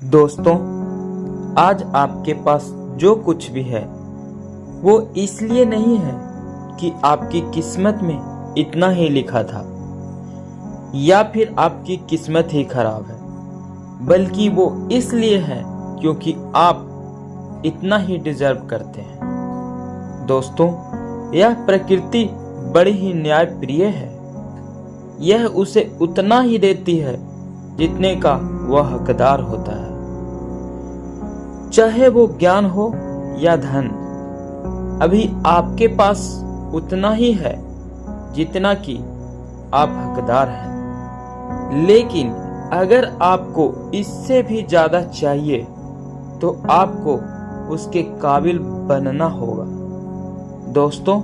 दोस्तों, आज आपके पास जो कुछ भी है वो इसलिए नहीं है कि आपकी किस्मत में इतना ही लिखा था या फिर आपकी किस्मत ही खराब है, बल्कि वो इसलिए है क्योंकि आप इतना ही डिजर्व करते हैं। दोस्तों, यह प्रकृति बड़ी ही न्यायप्रिय है। यह उसे उतना ही देती है जितने का वह हकदार होता है, चाहे वो ज्ञान हो या धन। अभी आपके पास उतना ही है जितना कि आप हकदार हैं, लेकिन अगर आपको इससे भी ज्यादा चाहिए तो आपको उसके काबिल बनना होगा। दोस्तों,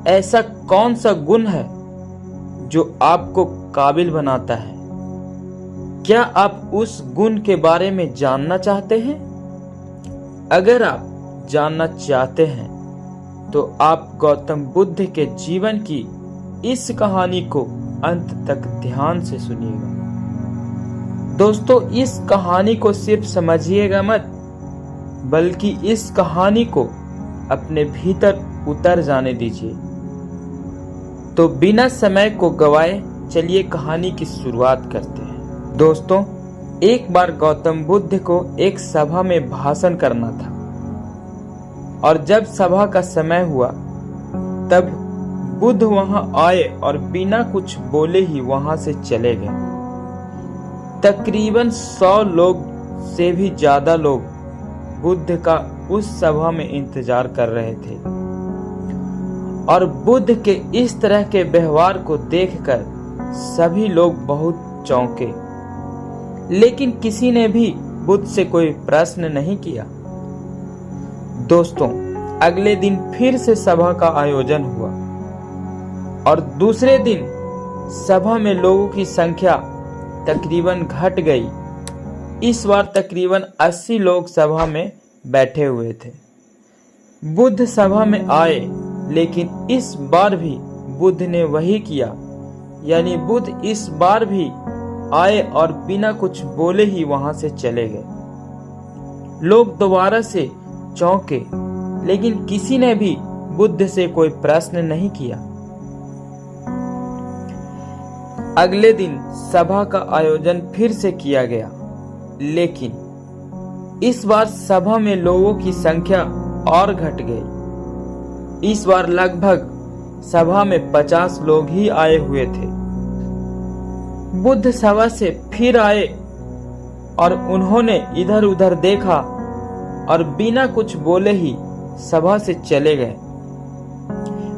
ऐसा कौन सा गुण है जो आपको काबिल बनाता है? क्या आप उस गुण के बारे में जानना चाहते हैं? अगर आप जानना चाहते हैं तो आप गौतम बुद्ध के जीवन की इस कहानी को अंत तक ध्यान से सुनिएगा। दोस्तों, इस कहानी को सिर्फ समझिएगा मत, बल्कि इस कहानी को अपने भीतर उतर जाने दीजिए। तो बिना समय को गवाए चलिए कहानी की शुरुआत करते हैं। दोस्तों, एक बार गौतम बुद्ध को एक सभा में भाषण करना था, और जब सभा का समय हुआ तब बुद्ध वहां आए और बिना कुछ बोले ही वहां से चले गए। तकरीबन 100 लोग से भी ज्यादा लोग बुद्ध का उस सभा में इंतजार कर रहे थे, और बुद्ध के इस तरह के व्यवहार को देखकर सभी लोग बहुत चौंके, लेकिन किसी ने भी बुद्ध से कोई प्रश्न नहीं किया। दोस्तों, अगले दिन फिर से सभा का आयोजन हुआ, और दूसरे दिन सभा में लोगों की संख्या तकरीबन घट गई। इस बार तकरीबन 80 लोग सभा में बैठे हुए थे। बुद्ध सभा में आए, लेकिन इस बार भी बुद्ध ने वही किया, यानी बुद्ध इस बार भी आए और बिना कुछ बोले ही वहां से चले गए। लोग दोबारा से चौंके, लेकिन किसी ने भी बुद्ध से कोई प्रश्न नहीं किया। अगले दिन सभा का आयोजन फिर से किया गया, लेकिन इस बार सभा में लोगों की संख्या और घट गई। इस बार लगभग सभा में 50 लोग ही आए हुए थे। बुद्ध सभा से फिर आए और उन्होंने इधर उधर देखा और बिना कुछ बोले ही सभा से चले गए।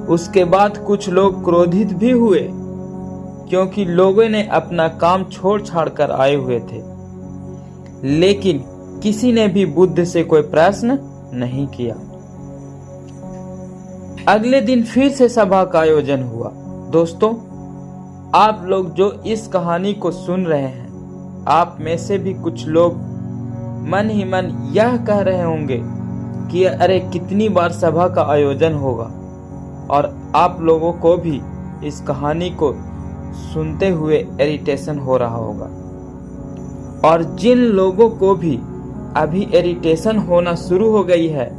उसके बाद कुछ लोग क्रोधित भी हुए, क्योंकि लोगों ने अपना काम छोड़ छाड़ कर आए हुए थे, लेकिन किसी ने भी बुद्ध से कोई प्रश्न नहीं किया। अगले दिन फिर से सभा का आयोजन हुआ। दोस्तों, आप लोग जो इस कहानी को सुन रहे हैं, आप में से भी कुछ लोग मन ही मन यह कह रहे होंगे कि अरे कितनी बार सभा का आयोजन होगा, और आप लोगों को भी इस कहानी को सुनते हुए इरिटेशन हो रहा होगा। और जिन लोगों को भी अभी इरिटेशन होना शुरू हो गई है,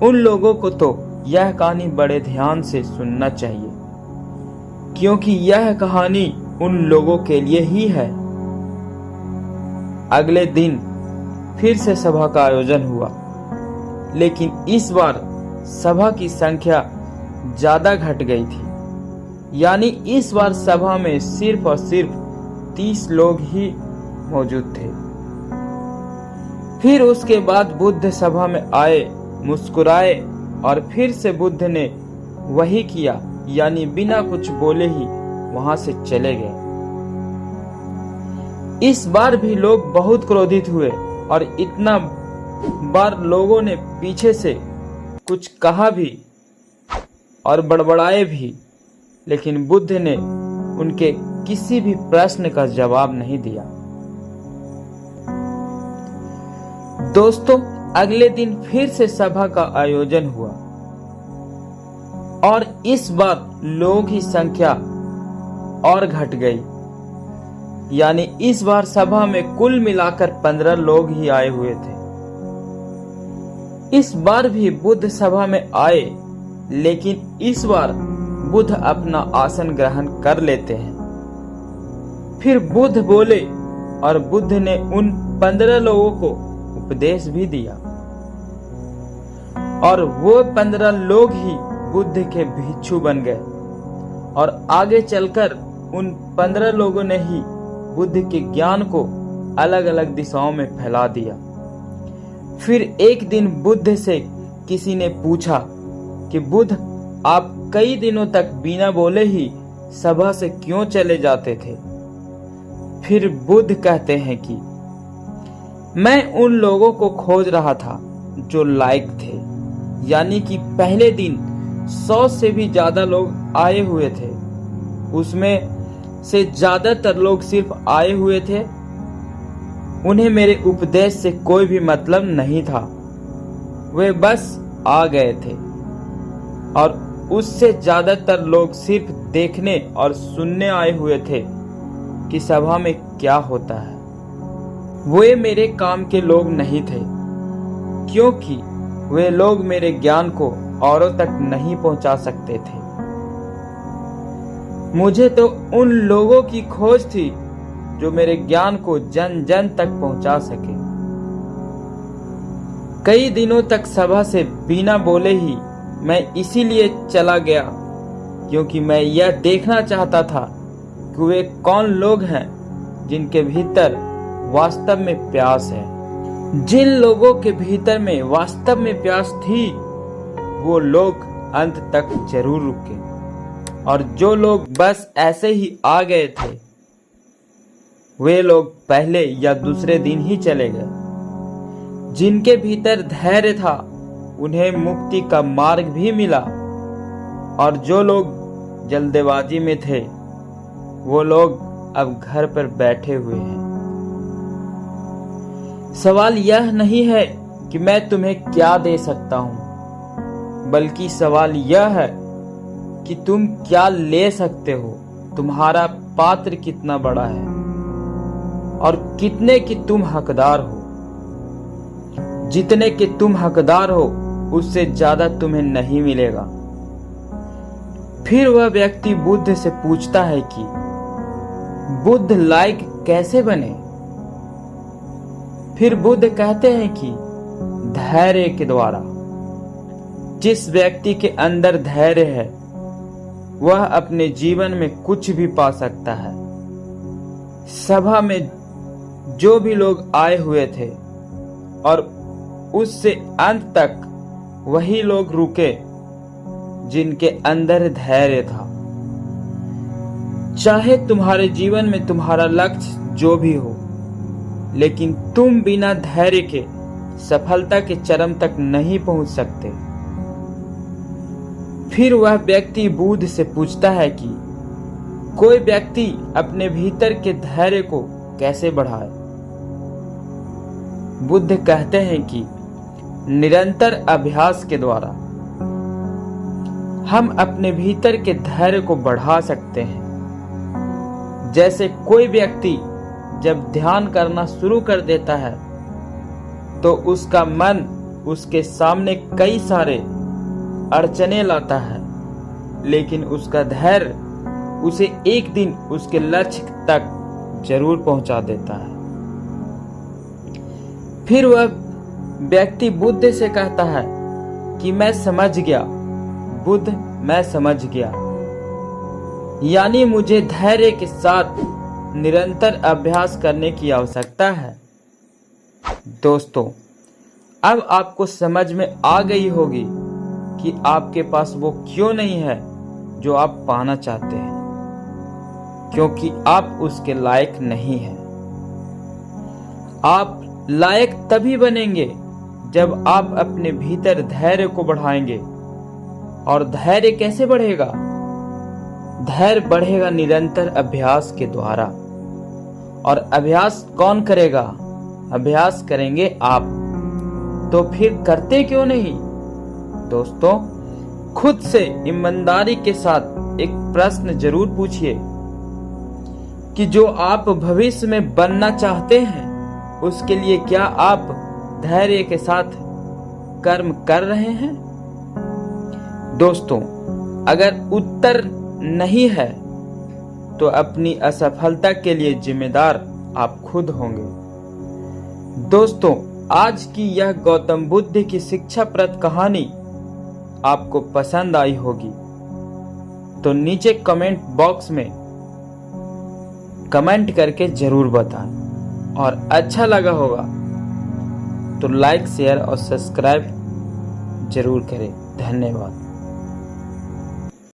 उन लोगों को तो यह कहानी बड़े ध्यान से सुनना चाहिए, क्योंकि यह कहानी उन लोगों के लिए ही है। अगले दिन फिर से सभा का आयोजन हुआ, लेकिन इस बार सभा की संख्या ज्यादा घट गई थी, यानी इस बार सभा में सिर्फ और सिर्फ 30 लोग ही मौजूद थे। फिर उसके बाद बुद्ध सभा में आए, मुस्कुराए, और फिर से बुद्ध ने वही किया, यानी बिना कुछ बोले ही वहां से चले गए। इस बार भी लोग बहुत क्रोधित हुए, और इतना बार लोगों ने पीछे से कुछ कहा भी और बड़बड़ाए भी, लेकिन बुद्ध ने उनके किसी भी प्रश्न का जवाब नहीं दिया। दोस्तों, अगले दिन फिर से सभा का आयोजन हुआ, और इस बार लोगों की संख्या और घट गई, यानी इस बार सभा में कुल मिलाकर 15 लोग ही आए हुए थे। इस बार भी बुद्ध सभा में आए, लेकिन इस बार बुद्ध अपना आसन ग्रहण कर लेते हैं। फिर बुद्ध बोले और बुद्ध ने उन 15 लोगों को उपदेश भी दिया, और वो 15 लोग ही बुद्ध के भिक्षु बन गए, और आगे चलकर उन 15 लोगों ने ही बुद्ध के ज्ञान को अलग अलग दिशाओं में फैला दिया। फिर एक दिन बुद्ध से किसी ने पूछा कि बुद्ध, आप कई दिनों तक बिना बोले ही सभा से क्यों चले जाते थे? फिर बुद्ध कहते हैं कि मैं उन लोगों को खोज रहा था जो लायक थे, यानी कि पहले दिन 100 से भी ज्यादा लोग आए हुए थे। उसमें से ज्यादातर लोग सिर्फ आए हुए थे, उन्हें मेरे उपदेश से कोई भी मतलब नहीं था, वे बस आ गए थे। और उससे ज्यादातर लोग सिर्फ देखने और सुनने आए हुए थे कि सभा में क्या होता है। वे मेरे काम के लोग नहीं थे, क्योंकि वे लोग मेरे ज्ञान को औरों तक नहीं पहुंचा सकते थे। मुझे तो उन लोगों की खोज थी जो मेरे ज्ञान को जन जन तक पहुंचा सके। कई दिनों तक सभा से बिना बोले ही मैं इसीलिए चला गया, क्योंकि मैं यह देखना चाहता था कि वे कौन लोग हैं जिनके भीतर वास्तव में प्यास है। जिन लोगों के भीतर में वास्तव में प्यास थी, वो लोग अंत तक जरूर रुके, और जो लोग बस ऐसे ही आ गए थे, वे लोग पहले या दूसरे दिन ही चले गए। जिनके भीतर धैर्य था, उन्हें मुक्ति का मार्ग भी मिला, और जो लोग जल्दबाजी में थे, वो लोग अब घर पर बैठे हुए हैं। सवाल यह नहीं है कि मैं तुम्हें क्या दे सकता हूं, बल्कि सवाल यह है कि तुम क्या ले सकते हो। तुम्हारा पात्र कितना बड़ा है और कितने की तुम हकदार हो। जितने के तुम हकदार हो, उससे ज्यादा तुम्हें नहीं मिलेगा। फिर वह व्यक्ति बुद्ध से पूछता है कि बुद्ध लायक कैसे बने? फिर बुद्ध कहते हैं कि धैर्य के द्वारा। जिस व्यक्ति के अंदर धैर्य है, वह अपने जीवन में कुछ भी पा सकता है। सभा में जो भी लोग आए हुए थे, और उससे अंत तक वही लोग रुके जिनके अंदर धैर्य था। चाहे तुम्हारे जीवन में तुम्हारा लक्ष्य जो भी हो, लेकिन तुम बिना धैर्य के सफलता के चरम तक नहीं पहुंच सकते। फिर वह व्यक्ति बुद्ध से पूछता है कि कोई व्यक्ति अपने भीतर के धैर्य को कैसे बढ़ाए? बुद्ध कहते हैं कि निरंतर अभ्यास के द्वारा हम अपने भीतर के धैर्य को बढ़ा सकते हैं। जैसे कोई व्यक्ति जब ध्यान करना शुरू कर देता है, तो उसका मन उसके सामने कई सारे अड़चने लाता है, लेकिन उसका धैर्य उसे एक दिन उसके लक्ष्य तक जरूर पहुंचा देता है। फिर वह व्यक्ति बुद्ध से कहता है कि मैं समझ गया बुद्ध, मैं समझ गया। यानी मुझे धैर्य के साथ निरंतर अभ्यास करने की आवश्यकता है। दोस्तों, अब आपको समझ में आ गई होगी कि आपके पास वो क्यों नहीं है जो आप पाना चाहते हैं, क्योंकि आप उसके लायक नहीं हैं। आप लायक तभी बनेंगे जब आप अपने भीतर धैर्य को बढ़ाएंगे। और धैर्य कैसे बढ़ेगा? धैर्य बढ़ेगा निरंतर अभ्यास के द्वारा। और अभ्यास कौन करेगा? अभ्यास करेंगे आप। तो फिर करते क्यों नहीं? दोस्तों, खुद से ईमानदारी के साथ एक प्रश्न जरूर पूछिए कि जो आप भविष्य में बनना चाहते हैं उसके लिए क्या आप धैर्य के साथ कर्म कर रहे हैं? दोस्तों, अगर उत्तर नहीं है तो अपनी असफलता के लिए जिम्मेदार आप खुद होंगे। दोस्तों, आज की यह गौतम बुद्ध की शिक्षाप्रद कहानी आपको पसंद आई होगी तो नीचे कमेंट बॉक्स में कमेंट करके जरूर बताएं, और अच्छा लगा होगा तो लाइक, शेयर और सब्सक्राइब जरूर करें। धन्यवाद।